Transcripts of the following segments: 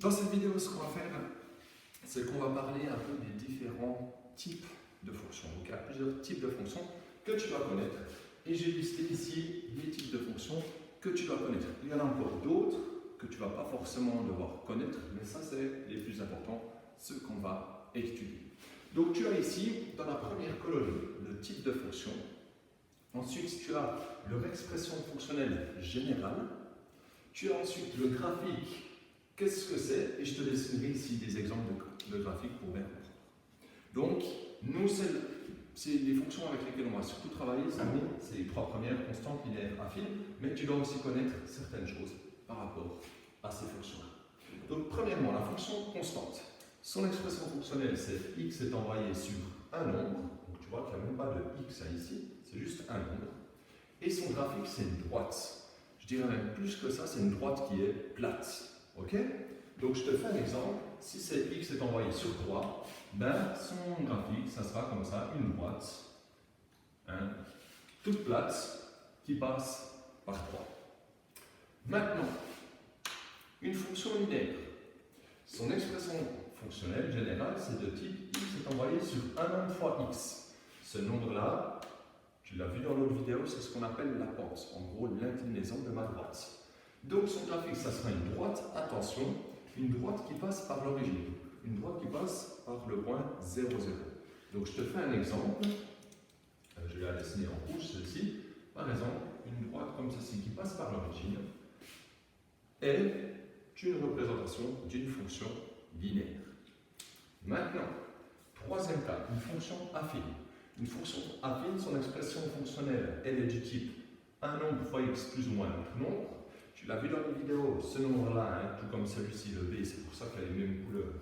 Dans cette vidéo, ce qu'on va faire, c'est qu'on va parler un peu des différents types de fonctions. Donc, il y a plusieurs types de fonctions que tu dois connaître. Et j'ai listé ici les types de fonctions que tu dois connaître. Il y en a encore d'autres que tu ne vas pas forcément devoir connaître, mais ça, c'est les plus importants, ceux qu'on va étudier. Donc, tu as ici, dans la première colonie, le type de fonction. Ensuite, tu as leur expression fonctionnelle générale. Tu as ensuite le graphique. Qu'est-ce que c'est? Et je te dessinerai ici des exemples de graphiques pour bien comprendre. Donc, nous, c'est les fonctions avec lesquelles on va surtout travailler. C'est les trois premières, constantes, linéaires, affines. Mais tu dois aussi connaître certaines choses par rapport à ces fonctions-là. Donc, premièrement, la fonction constante. Son expression fonctionnelle, c'est x est envoyé sur un nombre. Donc, tu vois qu'il n'y a même pas de x ici, c'est juste un nombre. Et son graphique, c'est une droite. Je dirais même plus que ça, c'est une droite qui est plate. Ok? Donc je te fais un exemple. Si c'est x est envoyé sur 3, ben, son graphique, ça sera comme ça, une droite, hein, toute plate, qui passe par 3. Maintenant, une fonction linéaire. Son expression fonctionnelle générale, c'est de type x est envoyé sur un nombre fois x. Ce nombre-là, tu l'as vu dans l'autre vidéo, c'est ce qu'on appelle la pente, en gros l'inclinaison de ma droite. Donc son graphique, ça sera une droite, attention, une droite qui passe par l'origine, une droite qui passe par le point 0, 0. Donc je te fais un exemple, je vais la dessiner en rouge, celle-ci. Par exemple, une droite comme ceci qui passe par l'origine est une représentation d'une fonction linéaire. Maintenant, troisième cas, une fonction affine. Une fonction affine, son expression fonctionnelle, elle est du type un nombre fois x plus ou moins un autre nombre. Tu l'as vu dans les vidéos, ce nombre-là, hein, tout comme celui-ci, le b, c'est pour ça qu'il a les mêmes couleurs.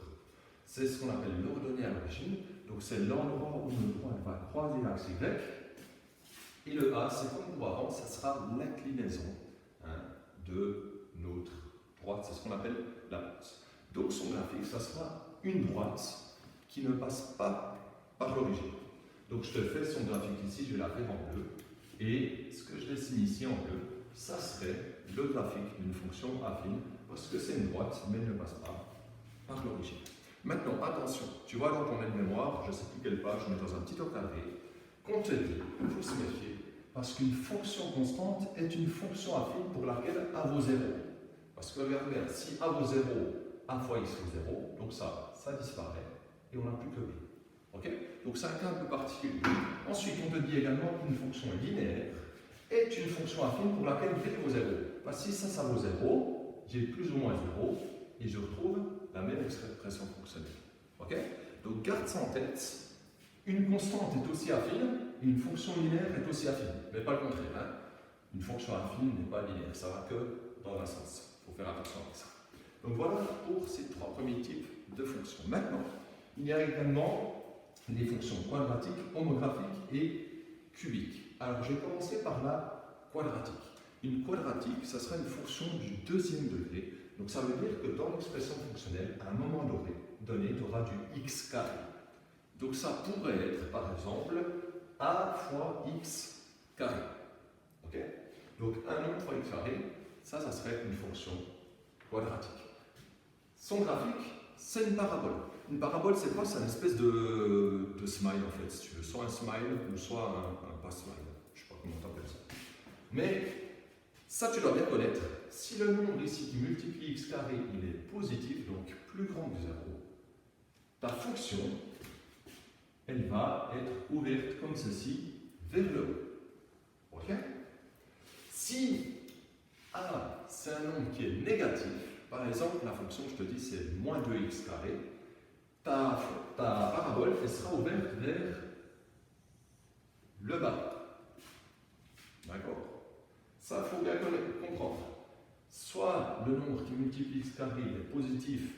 C'est ce qu'on appelle l'ordonnée à l'origine. Donc c'est l'endroit où le point va croiser l'axe y. Et le a, c'est comme pour avant, ça sera l'inclinaison, hein, de notre droite. C'est ce qu'on appelle la pente. Donc son graphique, ça sera une droite qui ne passe pas par l'origine. Donc je te fais son graphique ici, je vais la faire en bleu. Et ce que je dessine ici en bleu, ça serait le graphique d'une fonction affine, parce que c'est une droite, mais elle ne passe pas par l'origine. Maintenant, attention, tu vois dans ton aide-mémoire, je ne sais plus quelle page, mais dans un petit carré, qu'on te dit, il faut se méfier, parce qu'une fonction constante est une fonction affine pour laquelle a vaut 0. Parce que regarde bien, si a vaut 0, a fois x vaut 0, donc ça disparaît, et on n'a plus que b. Okay? Donc c'est un cas un peu particulier. Ensuite, on te dit également qu'une fonction linéaire est une fonction affine pour laquelle b vaut 0. Parce que si ça vaut 0, j'ai plus ou moins 0, et je retrouve la même expression fonctionnelle. Okay? Donc garde ça en tête. Une constante est aussi affine, et une fonction linéaire est aussi affine. Mais pas le contraire. Hein? Une fonction affine n'est pas linéaire, ça va que dans un sens. Il faut faire attention avec ça. Donc voilà pour ces trois premiers types de fonctions. Maintenant, il y a également des fonctions quadratiques, homographiques et cubiques. Alors, je vais commencer par la quadratique. Une quadratique, ça sera une fonction du deuxième degré. Donc, ça veut dire que dans l'expression fonctionnelle, à un moment donné, tu auras du x carré. Donc, ça pourrait être, par exemple, a fois x carré. Okay? Donc, un nombre fois x carré, ça serait une fonction quadratique. Son graphique, c'est une parabole. Une parabole, c'est quoi? C'est une espèce de smile, en fait, si tu veux. Soit un smile, ou soit un pas smile. Je ne sais pas comment tu appelles ça. Mais ça, tu dois bien connaître. Si le nombre ici qui multiplie x carré, il est positif, donc plus grand que 0, ta fonction, elle va être ouverte comme ceci, vers le haut. Ok? Si A, c'est un nombre qui est négatif, par exemple, la fonction, je te dis, c'est moins 2x carré, ta parabole, elle sera ouverte vers le bas. D'accord? Ça, il faut bien comprendre. Soit le nombre qui multiplie x carré est positif,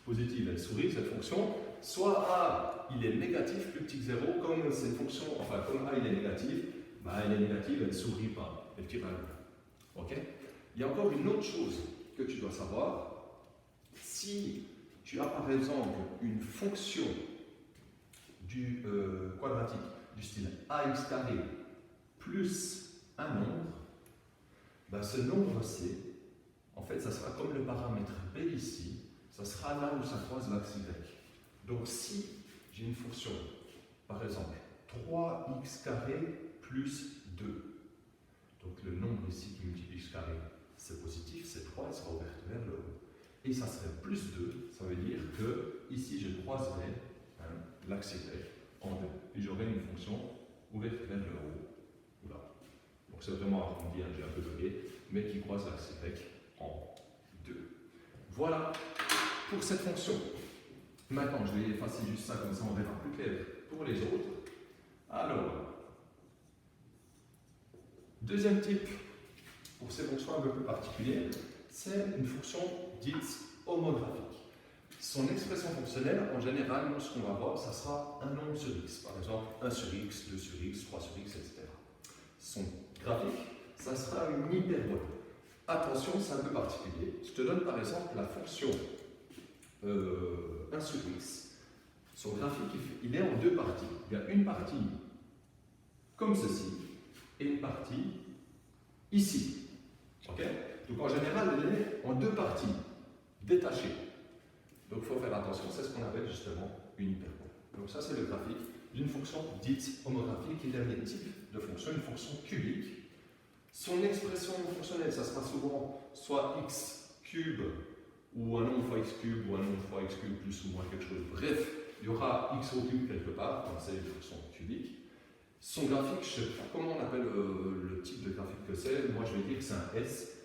positive, elle sourit, cette fonction, soit A, il est négatif, plus petit que 0, comme cette fonction, enfin, comme A, il est négatif, bah, elle est négative, elle ne sourit pas, elle tire à l'eau. Ok? Il y a encore une autre chose que tu dois savoir. Si tu as par exemple une fonction du quadratique du style ax carré plus un nombre, ben ce nombre-ci, en fait, ça sera comme le paramètre b ici, ça sera là où ça croise l'axe y. Donc si j'ai une fonction, par exemple, 3x carré plus 2, donc le nombre ici qui multiplie x carré, c'est positif, c'est 3, elle sera ouverte vers le haut. Et ça serait plus 2, ça veut dire que ici je croiserai l'axe y en 2. Et j'aurai une fonction ouverte vers le haut. Oula. Donc c'est vraiment arrondi, j'ai un peu bugué, mais qui croise l'axe y en 2. Voilà pour cette fonction. Maintenant, je vais effacer juste ça, comme ça on verra plus clair pour les autres. Alors, deuxième type, pour ces fonctions un peu plus particulières, c'est une fonction dite homographique. Son expression fonctionnelle, en général, ce qu'on va voir, ça sera un nombre sur x. Par exemple, 1 sur x, 2 sur x, 3 sur x, etc. Son graphique, ça sera une hyperbole. Attention, c'est un peu particulier. Je te donne par exemple la fonction 1 sur x. Son graphique, il est en deux parties. Il y a une partie comme ceci et une partie ici. Okay? Donc en général, elle est en deux parties, détachées. Donc il faut faire attention, c'est ce qu'on appelle justement une hyperbole. Donc ça, c'est le graphique d'une fonction dite homographique. Il y a des types de fonctions, une fonction cubique. Son expression fonctionnelle, ça sera souvent soit x cube ou un nombre fois x cube ou un nombre fois x cube plus ou moins quelque chose. Bref, il y aura x au cube quelque part, donc c'est une fonction cubique. Son graphique, je ne sais pas comment on appelle le type de graphique que c'est. Moi, je vais dire que c'est un S.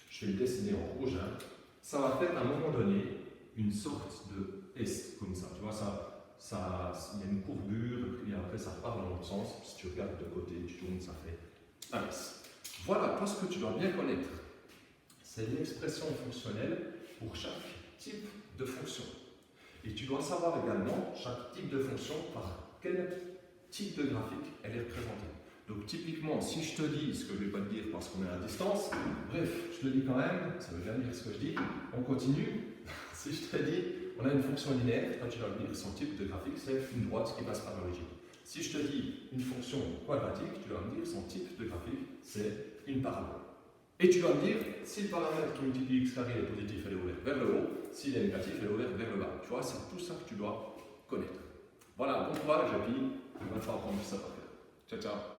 Je vais le dessiner en rouge. Ça va faire à un moment donné une sorte de S, comme ça. Tu vois, il y a une courbure, et après ça repart dans l'autre sens. Si tu regardes de côté, tu tournes, ça fait un S. Voilà, toi, ce que tu dois bien connaître, c'est l'expression fonctionnelle pour chaque type de fonction. Et tu dois savoir également chaque type de fonction par quel type de graphique elle est représentée. Donc typiquement, si je te dis, ce que je ne vais pas te dire parce qu'on est à distance, bref, je te le dis quand même, ça veut bien dire ce que je dis, on continue. Si je te dis, on a une fonction linéaire, toi tu vas me dire son type de graphique, c'est une droite qui passe par l'origine. Si je te dis une fonction quadratique, tu vas me dire son type de graphique, c'est une parabole. Et tu vas me dire, si le paramètre qui multiplie x carré est positif, elle est ouverte vers le haut, s'il est négatif, elle est ouverte vers le bas. Tu vois, c'est tout ça que tu dois connaître. Voilà, bon courage et puis on va apprendre ça par cœur. Ciao, ciao.